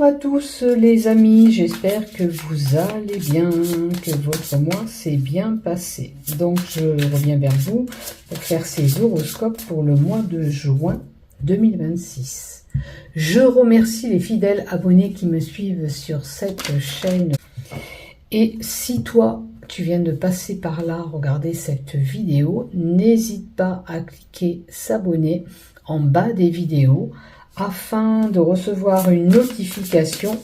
à tous les amis, j'espère que vous allez bien, que votre mois s'est bien passé. Donc je reviens vers vous pour faire ces horoscopes pour le mois de juin 2026. Je remercie les fidèles abonnés qui me suivent sur cette chaîne. Et si toi, tu viens de passer par là, regarder cette vidéo, n'hésite pas à cliquer s'abonner en bas des vidéos afin de recevoir une notification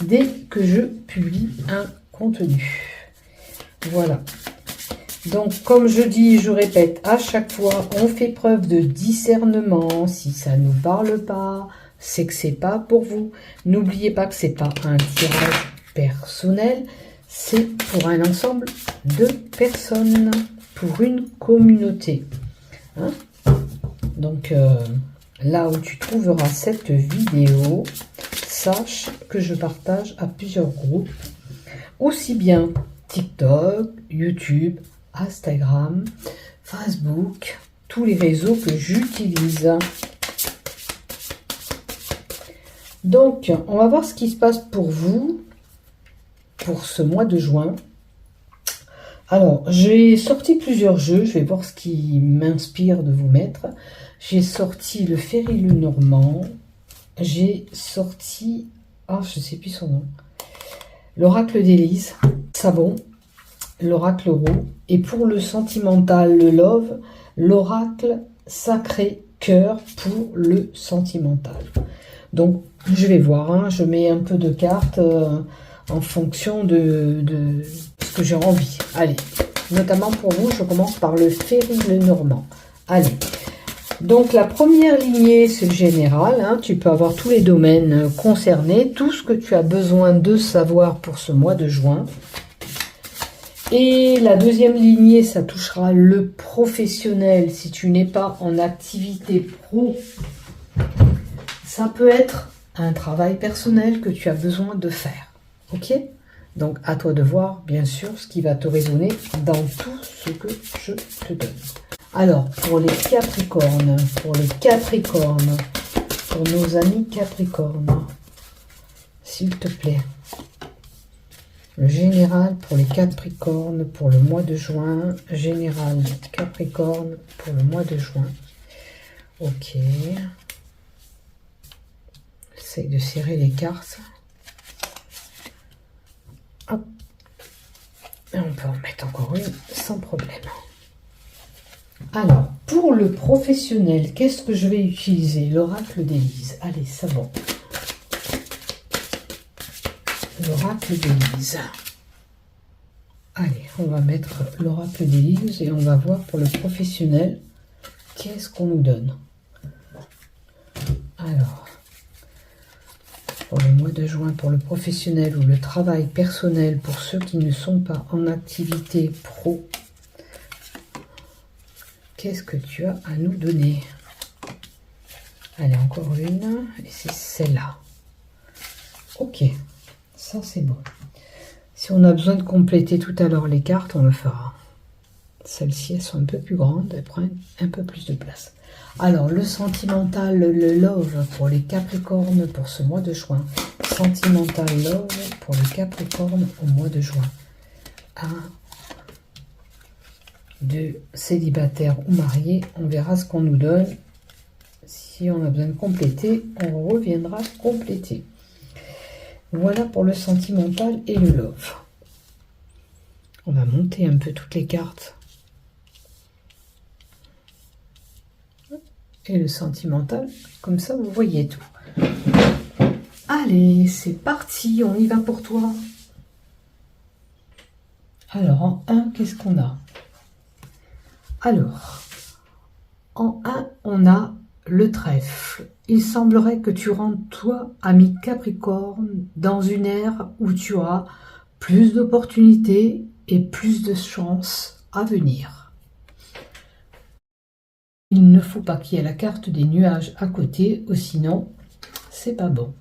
dès que je publie un contenu. Voilà. Donc, comme je dis, je répète à chaque fois, on fait preuve de discernement. Si ça ne nous parle pas, c'est que c'est pas pour vous. N'oubliez pas que c'est pas un tirage personnel, c'est pour un ensemble de personnes, pour une communauté. Hein? Donc, là où tu trouveras cette vidéo, sache que je partage à plusieurs groupes, aussi bien TikTok, YouTube, Instagram, Facebook, tous les réseaux que j'utilise. Donc, on va voir ce qui se passe pour vous, pour ce mois de juin. Alors, j'ai sorti plusieurs jeux, je vais voir ce qui m'inspire de vous mettre. J'ai sorti le Ferry le Normand, j'ai sorti, je sais plus son nom, l'Oracle d'Élise, Savon, l'Oracle Roux, et pour le sentimental, le Love, l'Oracle Sacré Cœur pour le sentimental. Donc, je vais voir, je mets un peu de cartes en fonction de ce que j'ai envie. Allez, notamment pour vous, je commence par le Ferry le Normand. Allez. Donc la première lignée, c'est le général. Tu peux avoir tous les domaines concernés, tout ce que tu as besoin de savoir pour ce mois de juin. Et la deuxième lignée, ça touchera le professionnel. Si tu n'es pas en activité pro, ça peut être un travail personnel que tu as besoin de faire. Ok? Donc à toi de voir, bien sûr, ce qui va te résonner dans tout ce que je te donne. Alors, pour les Capricornes, pour nos amis Capricornes, s'il te plaît. Le général pour les Capricornes pour le mois de juin. Général Capricorne pour le mois de juin. Ok. J'essaie de serrer les cartes. Hop. Et on peut en mettre encore une sans problème. Alors, pour le professionnel, qu'est-ce que je vais utiliser? L'Oracle d'Élise. Allez, ça va. L'Oracle d'Élise. Allez, on va mettre l'Oracle d'Élise et on va voir pour le professionnel, qu'est-ce qu'on nous donne. Alors, pour le mois de juin, pour le professionnel ou le travail personnel, pour ceux qui ne sont pas en activité pro, qu'est-ce que tu as à nous donner? Allez, encore une. Et c'est celle-là. Ok. Ça, c'est bon. Si on a besoin de compléter tout à l'heure les cartes, on le fera. Celles-ci, elles sont un peu plus grandes. Elles prennent un peu plus de place. Alors, le sentimental, le love pour les Capricornes pour ce mois de juin. Sentimental love pour les Capricornes au mois de juin. 1, 2, célibataire ou marié, on verra ce qu'on nous donne. Si on a besoin de compléter, on reviendra compléter. Voilà pour le sentimental et le love. On va monter un peu toutes les cartes. Et le sentimental, comme ça vous voyez tout. Allez, c'est parti, on y va pour toi. Alors, en 1, qu'est-ce qu'on a? Alors, en 1, on a le trèfle. Il semblerait que tu rentres, toi, ami Capricorne, dans une ère où tu auras plus d'opportunités et plus de chances à venir. Il ne faut pas qu'il y ait la carte des nuages à côté, ou sinon, c'est pas bon.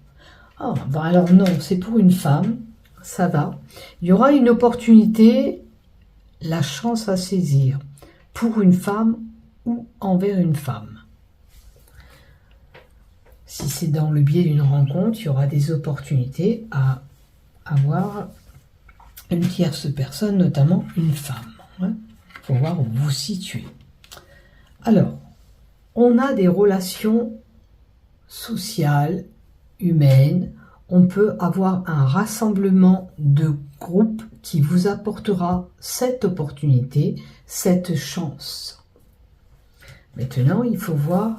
Ah, ben alors non, c'est pour une femme, ça va. Il y aura une opportunité, la chance à saisir, pour une femme ou envers une femme. Si c'est dans le biais d'une rencontre, il y aura des opportunités à avoir une tierce personne, notamment une femme. Hein, pour voir où vous situez. Alors, on a des relations sociales, humaines. On peut avoir un rassemblement de groupe qui vous apportera cette opportunité, cette chance. Maintenant, il faut voir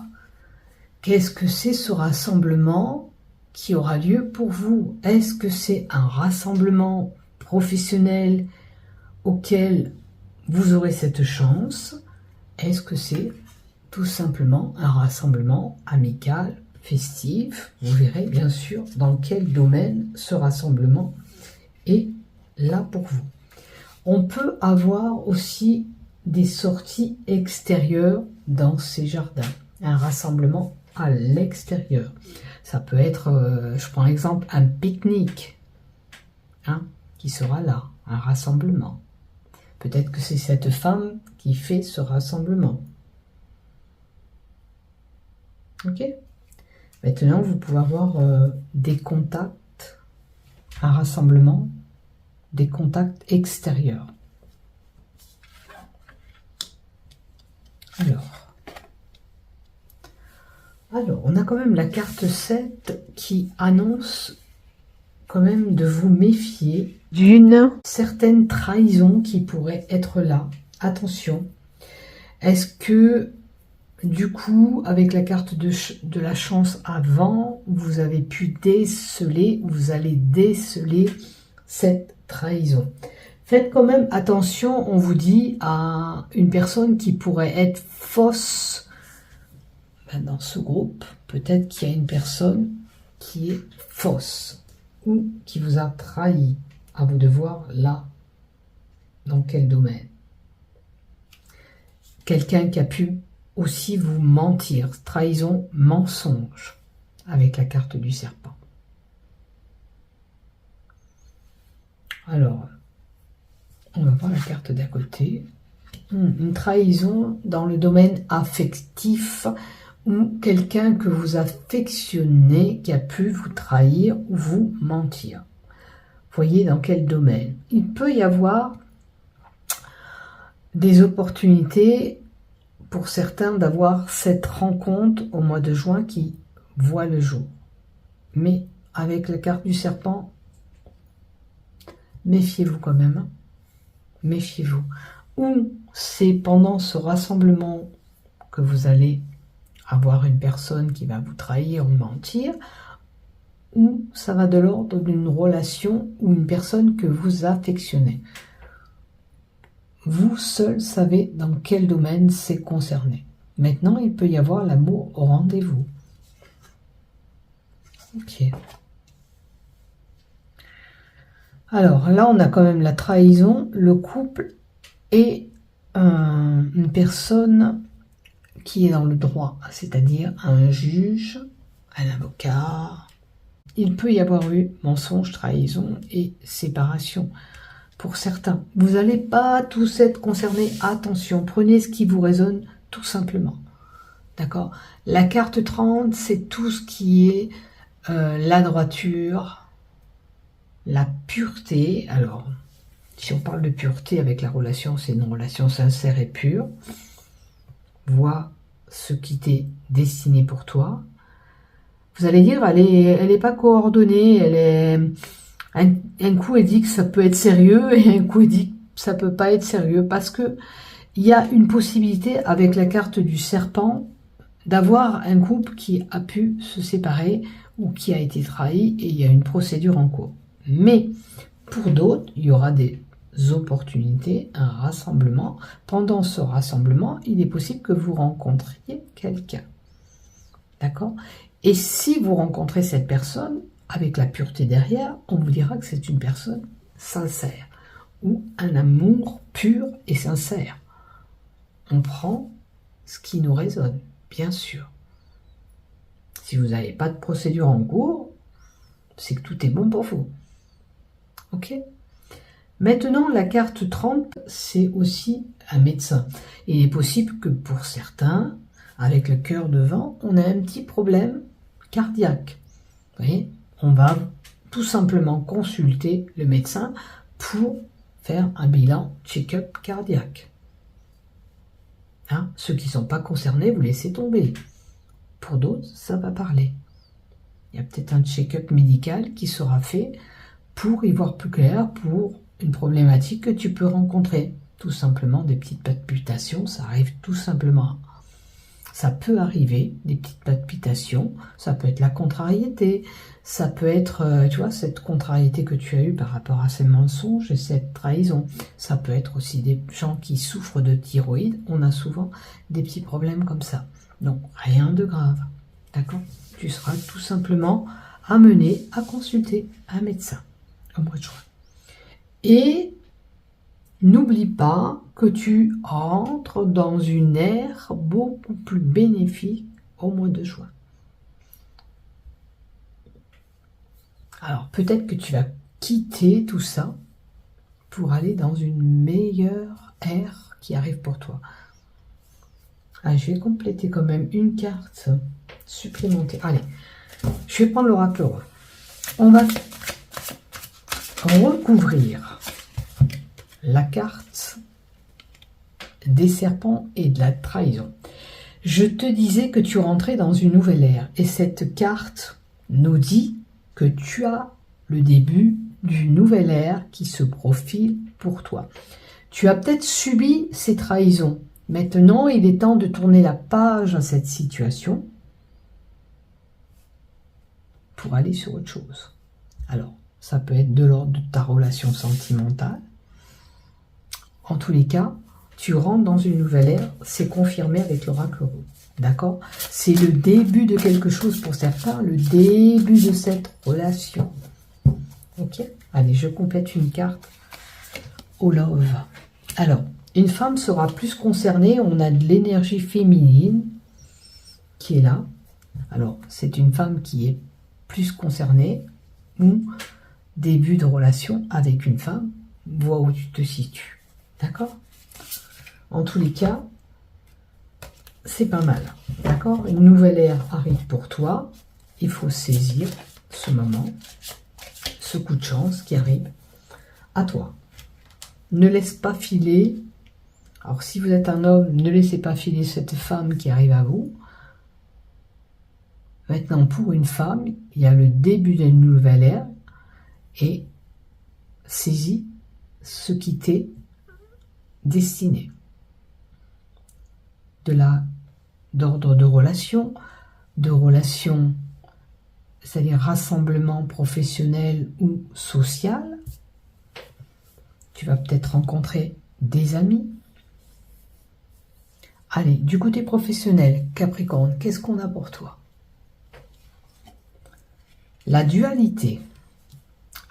qu'est-ce que c'est ce rassemblement qui aura lieu pour vous. Est-ce que c'est un rassemblement professionnel auquel vous aurez cette chance? Est-ce que c'est tout simplement un rassemblement amical, festif? Vous verrez bien sûr dans quel domaine ce rassemblement est là pour vous. On peut avoir aussi des sorties extérieures dans ces jardins, un rassemblement à l'extérieur. Ça peut être, je prends exemple, un pique-nique qui sera là, un rassemblement. Peut-être que c'est cette femme qui fait ce rassemblement. Ok. Maintenant, vous pouvez avoir des contacts, un rassemblement, des contacts extérieurs. Alors, on a quand même la carte 7 qui annonce quand même de vous méfier d'une certaine trahison qui pourrait être là. Attention, est-ce que du coup, avec la carte de la chance avant, vous avez pu déceler, vous allez déceler cette trahison. Faites quand même attention, on vous dit, à une personne qui pourrait être fausse dans ce groupe. Peut-être qu'il y a une personne qui est fausse ou qui vous a trahi. À vous de voir là, dans quel domaine. Quelqu'un qui a pu aussi vous mentir, trahison, mensonge, avec la carte du serpent. Alors, on va voir la carte d'à côté. Une trahison dans le domaine affectif, ou quelqu'un que vous affectionnez qui a pu vous trahir ou vous mentir. Voyez dans quel domaine. Il peut y avoir des opportunités pour certains d'avoir cette rencontre au mois de juin qui voit le jour. Mais avec la carte du serpent, méfiez-vous quand même. Méfiez-vous. Ou c'est pendant ce rassemblement que vous allez avoir une personne qui va vous trahir ou mentir, ou ça va de l'ordre d'une relation ou une personne que vous affectionnez. Vous seul savez dans quel domaine c'est concerné. Maintenant, il peut y avoir l'amour au rendez-vous. Ok. Alors là, on a quand même la trahison, le couple et une personne qui est dans le droit, c'est-à-dire un juge, un avocat. Il peut y avoir eu mensonge, trahison et séparation. Pour certains, vous n'allez pas tous être concernés. Attention, prenez ce qui vous résonne tout simplement. D'accord? La carte 30, c'est tout ce qui est la droiture, la pureté. Alors, si on parle de pureté avec la relation, c'est une relation sincère et pure. Vois ce qui t'est destiné pour toi. Vous allez dire, elle est pas coordonnée, elle est... Un coup, elle dit que ça peut être sérieux et un coup, elle dit que ça peut pas être sérieux parce que il y a une possibilité avec la carte du serpent d'avoir un couple qui a pu se séparer ou qui a été trahi et il y a une procédure en cours. Mais pour d'autres, il y aura des opportunités, un rassemblement. Pendant ce rassemblement, il est possible que vous rencontriez quelqu'un. D'accord? Et si vous rencontrez cette personne, avec la pureté derrière, on vous dira que c'est une personne sincère ou un amour pur et sincère. On prend ce qui nous résonne, bien sûr. Si vous n'avez pas de procédure en cours, c'est que tout est bon pour vous. Ok? Maintenant, la carte 30, c'est aussi un médecin. Il est possible que pour certains, avec le cœur devant, on a un petit problème cardiaque. Vous voyez, on va tout simplement consulter le médecin pour faire un bilan check-up cardiaque. Hein, ceux qui ne sont pas concernés, vous laissez tomber. Pour d'autres, ça va parler. Il y a peut-être un check-up médical qui sera fait pour y voir plus clair pour une problématique que tu peux rencontrer. Tout simplement des petites palpitations, ça arrive tout simplement. Ça peut arriver, des petites palpitations, ça peut être la contrariété, ça peut être, tu vois, cette contrariété que tu as eue par rapport à ces mensonges et cette trahison. Ça peut être aussi des gens qui souffrent de thyroïde, on a souvent des petits problèmes comme ça. Donc, rien de grave, d'accord? Tu seras tout simplement amené à consulter un médecin au mois de juin. Et n'oublie pas que tu entres dans une ère beaucoup plus bénéfique au mois de juin. Alors peut-être que tu vas quitter tout ça pour aller dans une meilleure ère qui arrive pour toi. Ah, je vais compléter quand même une carte supplémentaire. Allez, je vais prendre l'oracle roi. On va recouvrir la carte des serpents et de la trahison. Je te disais que tu rentrais dans une nouvelle ère et cette carte nous dit que tu as le début d'une nouvelle ère qui se profile pour toi. Tu as peut-être subi ces trahisons. Maintenant, il est temps de tourner la page à cette situation pour aller sur autre chose. Alors, ça peut être de l'ordre de ta relation sentimentale. En tous les cas, tu rentres dans une nouvelle ère, c'est confirmé avec l'oracle rose. D'accord? C'est le début de quelque chose pour certains, le début de cette relation. Ok? Allez, je complète une carte au love. Alors, une femme sera plus concernée, on a de l'énergie féminine qui est là. Alors, c'est une femme qui est plus concernée ou début de relation avec une femme, vois où tu te situes. D'accord? En tous les cas, c'est pas mal. D'accord? Une nouvelle ère arrive pour toi. Il faut saisir ce moment, ce coup de chance qui arrive à toi. Ne laisse pas filer. Alors, si vous êtes un homme, ne laissez pas filer cette femme qui arrive à vous. Maintenant, pour une femme, il y a le début d'une nouvelle ère et saisis ce qui t'est destiné. D'ordre de relation, c'est-à-dire rassemblement professionnel ou social. Tu vas peut-être rencontrer des amis. Allez, du côté professionnel, Capricorne, qu'est-ce qu'on a pour toi? La dualité.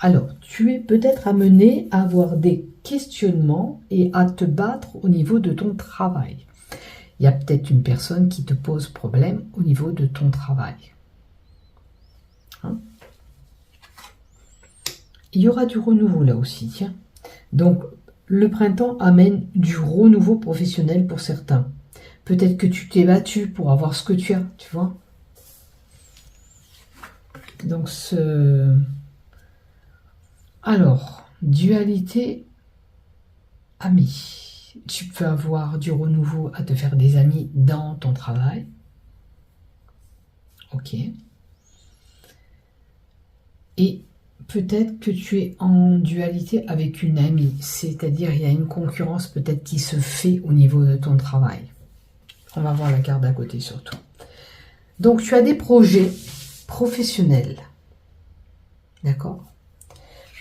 Alors, tu es peut-être amené à avoir des questionnements et à te battre au niveau de ton travail. Il y a peut-être une personne qui te pose problème au niveau de ton travail. Hein? Il y aura du renouveau là aussi, tiens. Donc, le printemps amène du renouveau professionnel pour certains. Peut-être que tu t'es battu pour avoir ce que tu as, tu vois. Donc, alors, dualité, amis. Tu peux avoir du renouveau à te faire des amis dans ton travail. Ok. Et peut-être que tu es en dualité avec une amie. C'est-à-dire, il y a une concurrence peut-être qui se fait au niveau de ton travail. On va voir la carte d'à côté surtout. Donc, tu as des projets professionnels. D'accord?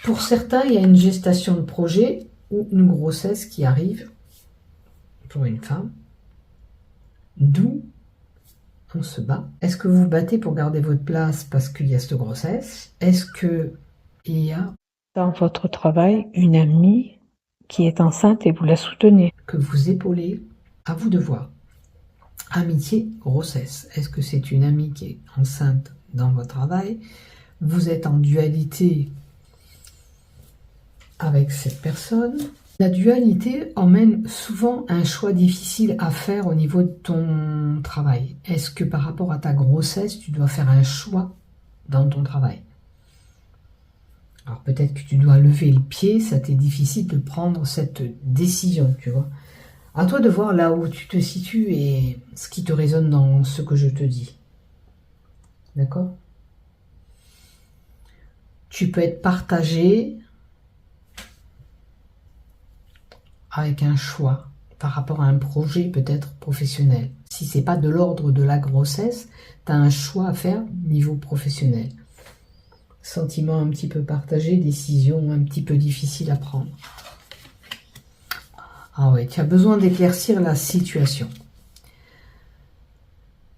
Pour certains, il y a une gestation de projet ou une grossesse qui arrive pour une femme. D'où on se bat. Est-ce que vous vous battez pour garder votre place parce qu'il y a cette grossesse? Est-ce qu'il y a dans votre travail une amie qui est enceinte et vous la soutenez? Que vous épaulez? À vous de voir. Amitié, grossesse. Est-ce que c'est une amie qui est enceinte dans votre travail? Vous êtes en dualité avec cette personne. La dualité emmène souvent un choix difficile à faire au niveau de ton travail. Est-ce que par rapport à ta grossesse, tu dois faire un choix dans ton travail? Alors peut-être que tu dois lever le pied, ça t'est difficile de prendre cette décision, tu vois. À toi de voir là où tu te situes et ce qui te résonne dans ce que je te dis. D'accord? Tu peux être partagé avec un choix par rapport à un projet peut-être professionnel. Si c'est pas de l'ordre de la grossesse, tu as un choix à faire niveau professionnel. Sentiment un petit peu partagé, décision un petit peu difficile à prendre. Ah ouais, tu as besoin d'éclaircir la situation.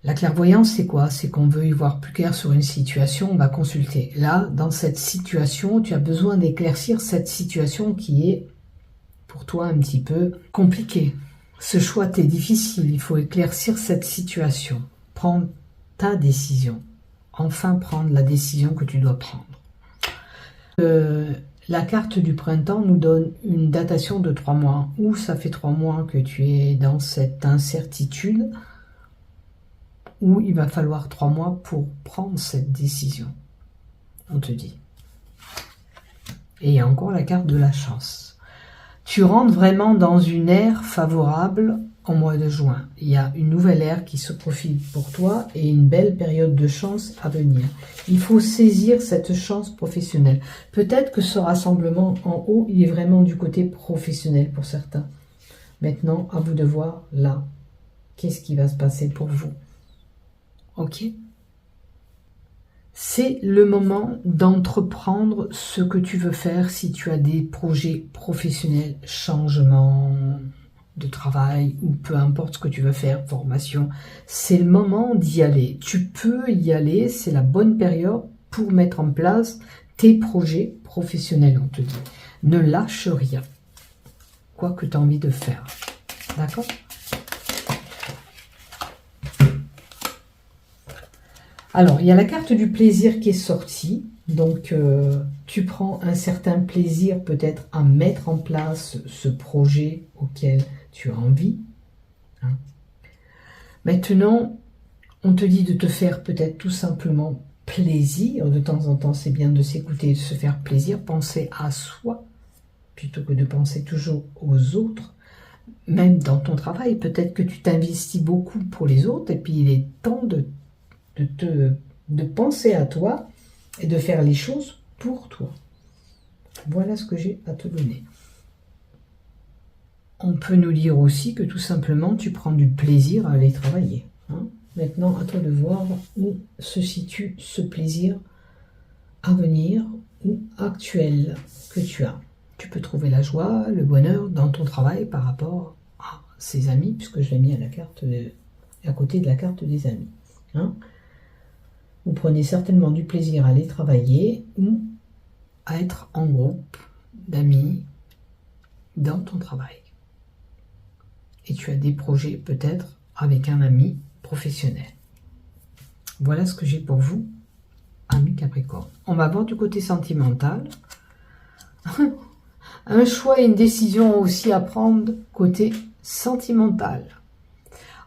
La clairvoyance, c'est quoi? C'est qu'on veut y voir plus clair sur une situation, on va consulter. Là, dans cette situation, tu as besoin d'éclaircir cette situation qui est pour toi un petit peu compliquée. Ce choix t'est difficile, il faut éclaircir cette situation. Prendre ta décision. Enfin prendre la décision que tu dois prendre. La carte du printemps nous donne une datation de 3 mois. Ou ça fait 3 mois que tu es dans cette incertitude, où il va falloir 3 mois pour prendre cette décision. On te dit. Et il y a encore la carte de la chance. Tu rentres vraiment dans une ère favorable au mois de juin. Il y a une nouvelle ère qui se profile pour toi et une belle période de chance à venir. Il faut saisir cette chance professionnelle. Peut-être que ce rassemblement en haut, il est vraiment du côté professionnel pour certains. Maintenant, à vous de voir là, qu'est-ce qui va se passer pour vous. Ok? C'est le moment d'entreprendre ce que tu veux faire si tu as des projets professionnels, changement de travail ou peu importe ce que tu veux faire, formation. C'est le moment d'y aller. Tu peux y aller, c'est la bonne période pour mettre en place tes projets professionnels, on te dit. Ne lâche rien, quoi que tu as envie de faire. D'accord ? Alors, il y a la carte du plaisir qui est sortie. Donc, tu prends un certain plaisir peut-être à mettre en place ce projet auquel tu as envie. Hein. Maintenant, on te dit de te faire peut-être tout simplement plaisir. De temps en temps, c'est bien de s'écouter et de se faire plaisir. Penser à soi plutôt que de penser toujours aux autres. Même dans ton travail, peut-être que tu t'investis beaucoup pour les autres et puis il est temps de penser à toi et de faire les choses pour toi. Voilà ce que j'ai à te donner. On peut nous dire aussi que tout simplement tu prends du plaisir à aller travailler. Hein. Maintenant, à toi de voir où se situe ce plaisir à venir ou actuel que tu as. Tu peux trouver la joie, le bonheur dans ton travail par rapport à ses amis, puisque je l'ai mis à côté de la carte des amis. Hein. Vous prenez certainement du plaisir à aller travailler ou à être en groupe d'amis dans ton travail. Et tu as des projets peut-être avec un ami professionnel. Voilà ce que j'ai pour vous, amis Capricorne. On va voir du côté sentimental. Un choix et une décision aussi à prendre côté sentimental.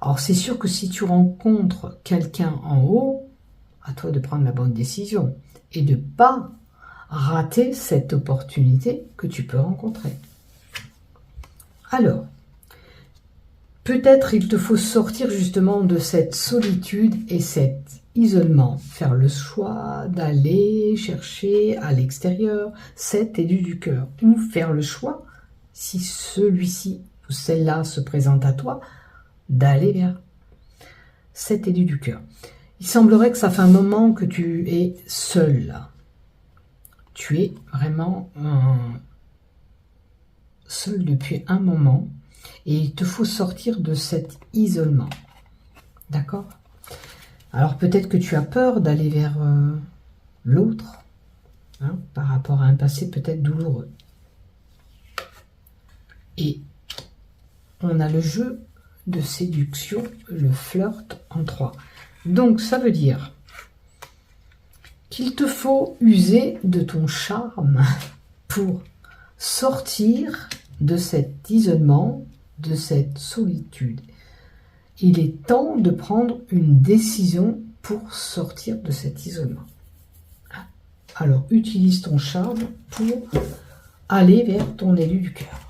Alors c'est sûr que si tu rencontres quelqu'un en haut, à toi de prendre la bonne décision et de ne pas rater cette opportunité que tu peux rencontrer. Alors, peut-être il te faut sortir justement de cette solitude et cet isolement. Faire le choix d'aller chercher à l'extérieur cet élu du cœur. Ou faire le choix, si celui-ci ou celle-là se présente à toi, d'aller vers cet élu du cœur. Il semblerait que ça fait un moment que tu es seul là. Tu es vraiment seul depuis un moment et il te faut sortir de cet isolement. D'accord ? Alors peut-être que tu as peur d'aller vers l'autre hein, par rapport à un passé peut-être douloureux. Et on a le jeu de séduction, le flirt en 3. Donc, ça veut dire qu'il te faut user de ton charme pour sortir de cet isolement, de cette solitude. Il est temps de prendre une décision pour sortir de cet isolement. Alors, utilise ton charme pour aller vers ton élu du cœur.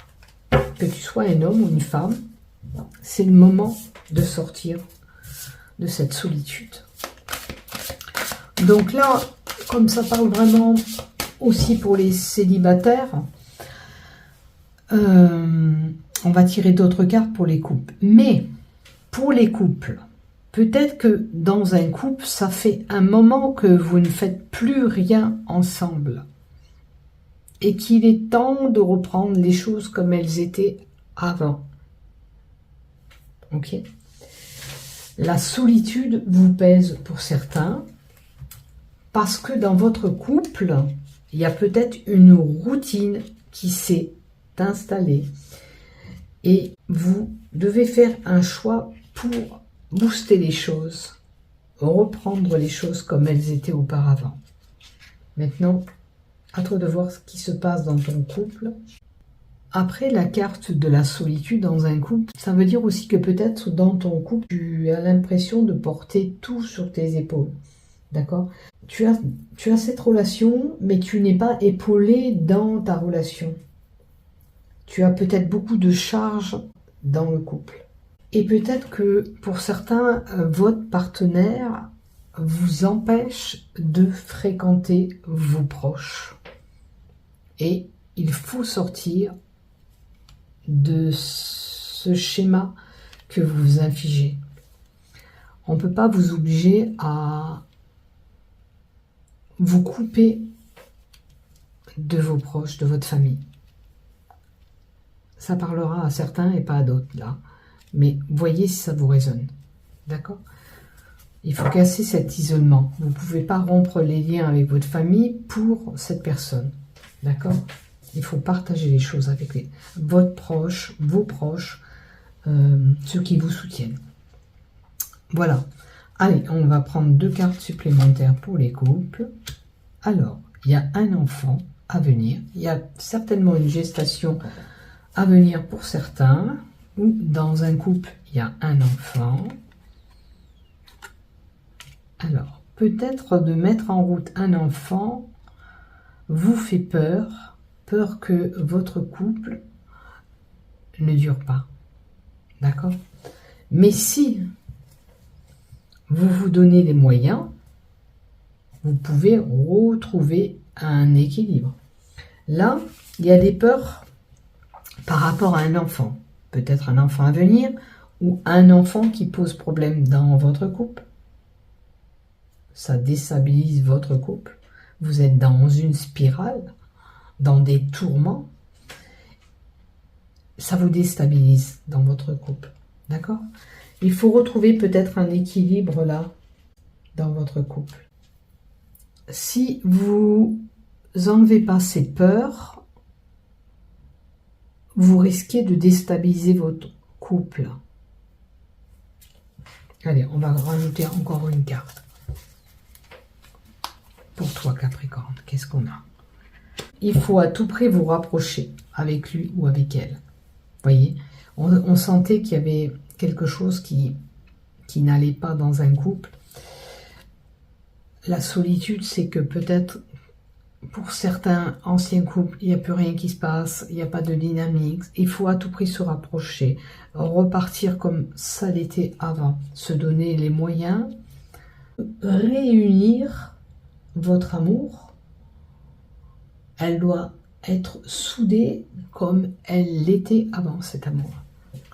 Que tu sois un homme ou une femme, c'est le moment de sortir de cette solitude. Donc là, comme ça parle vraiment aussi pour les célibataires, on va tirer d'autres cartes pour les couples. Mais pour les couples, peut-être que dans un couple, ça fait un moment que vous ne faites plus rien ensemble et qu'il est temps de reprendre les choses comme elles étaient avant. Ok ? La solitude vous pèse pour certains parce que dans votre couple, il y a peut-être une routine qui s'est installée et vous devez faire un choix pour booster les choses, reprendre les choses comme elles étaient auparavant. Maintenant, à toi de voir ce qui se passe dans ton couple. Après, la carte de la solitude dans un couple, ça veut dire aussi que peut-être dans ton couple, tu as l'impression de porter tout sur tes épaules. D'accord ? Tu as cette relation, mais tu n'es pas épaulé dans ta relation. Tu as peut-être beaucoup de charges dans le couple. Et peut-être que pour certains, votre partenaire vous empêche de fréquenter vos proches. Et il faut sortir de ce schéma que vous vous infligez. On ne peut pas vous obliger à vous couper de vos proches, de votre famille. Ça parlera à certains et pas à d'autres là. Mais voyez si ça vous résonne. D'accord ? Il faut casser cet isolement. Vous ne pouvez pas rompre les liens avec votre famille pour cette personne. D'accord ? Il faut partager les choses avec votre proche, vos proches, ceux qui vous soutiennent. Voilà. Allez, on va prendre 2 cartes supplémentaires pour les couples. Alors, il y a un enfant à venir. Il y a certainement une gestation à venir pour certains. Ou dans un couple, il y a un enfant. Alors, peut-être de mettre en route un enfant vous fait peur que votre couple ne dure pas. D'accord ? Mais si vous vous donnez les moyens, vous pouvez retrouver un équilibre. Là, il y a des peurs par rapport à un enfant. Peut-être un enfant à venir ou un enfant qui pose problème dans votre couple. Ça déstabilise votre couple. Vous êtes dans une spirale, dans des tourments. Ça vous déstabilise dans votre couple. D'accord ? Il faut retrouver peut-être un équilibre là, dans votre couple. Si vous n'enlevez pas ces peurs, vous risquez de déstabiliser votre couple. Allez, on va rajouter encore une carte. Pour toi, Capricorne, qu'est-ce qu'on a ? Il faut à tout prix vous rapprocher avec lui ou avec elle. Vous voyez ? On sentait qu'il y avait quelque chose qui n'allait pas dans un couple. La solitude, c'est que peut-être pour certains anciens couples, il n'y a plus rien qui se passe, il n'y a pas de dynamique. Il faut à tout prix se rapprocher, repartir comme ça l'était avant, se donner les moyens, réunir votre amour. Elle doit être soudée comme elle l'était avant, cet amour.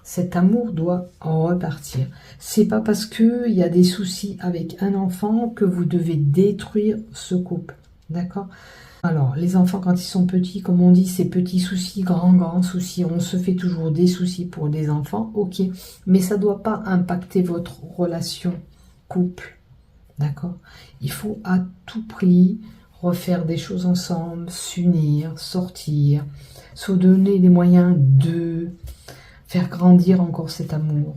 Cet amour doit en repartir. C'est pas parce qu'il y a des soucis avec un enfant que vous devez détruire ce couple. D'accord ? Alors, les enfants, quand ils sont petits, comme on dit, c'est petits soucis, grands soucis. On se fait toujours des soucis pour des enfants, ok. Mais ça ne doit pas impacter votre relation couple. D'accord ? Il faut à tout prix refaire des choses ensemble, s'unir, sortir, se donner les moyens de faire grandir encore cet amour.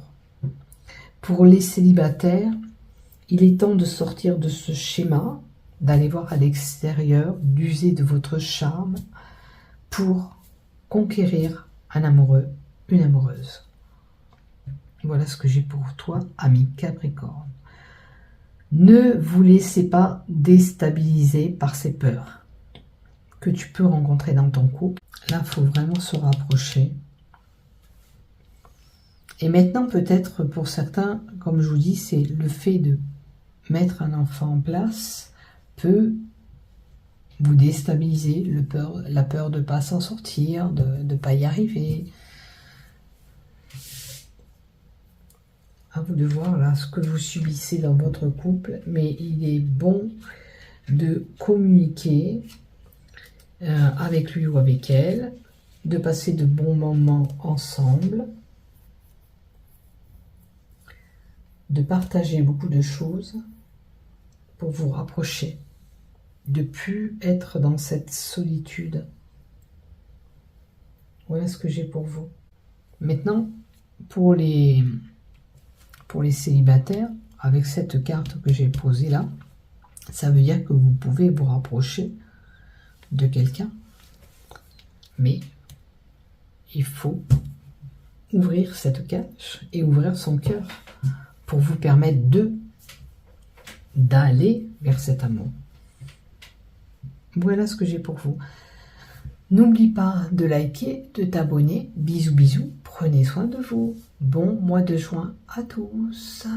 Pour les célibataires, il est temps de sortir de ce schéma, d'aller voir à l'extérieur, d'user de votre charme pour conquérir un amoureux, une amoureuse. Voilà ce que j'ai pour toi, ami Capricorne. Ne vous laissez pas déstabiliser par ces peurs que tu peux rencontrer dans ton couple. Là, il faut vraiment se rapprocher. Et maintenant, peut-être pour certains, comme je vous dis, c'est le fait de mettre un enfant en place peut vous déstabiliser, la peur de ne pas s'en sortir, de ne pas y arriver. À vous de voir là ce que vous subissez dans votre couple, mais il est bon de communiquer avec lui ou avec elle, de passer de bons moments ensemble, de partager beaucoup de choses pour vous rapprocher, de plus être dans cette solitude. Voilà ce que j'ai pour vous. Maintenant, pour les célibataires, avec cette carte que j'ai posée là, ça veut dire que vous pouvez vous rapprocher de quelqu'un, mais il faut ouvrir cette cage et ouvrir son cœur pour vous permettre d'aller vers cet amour. Voilà ce que j'ai pour vous. N'oublie pas de liker, de t'abonner. Bisous, bisous. Prenez soin de vous. Bon mois de juin à tous.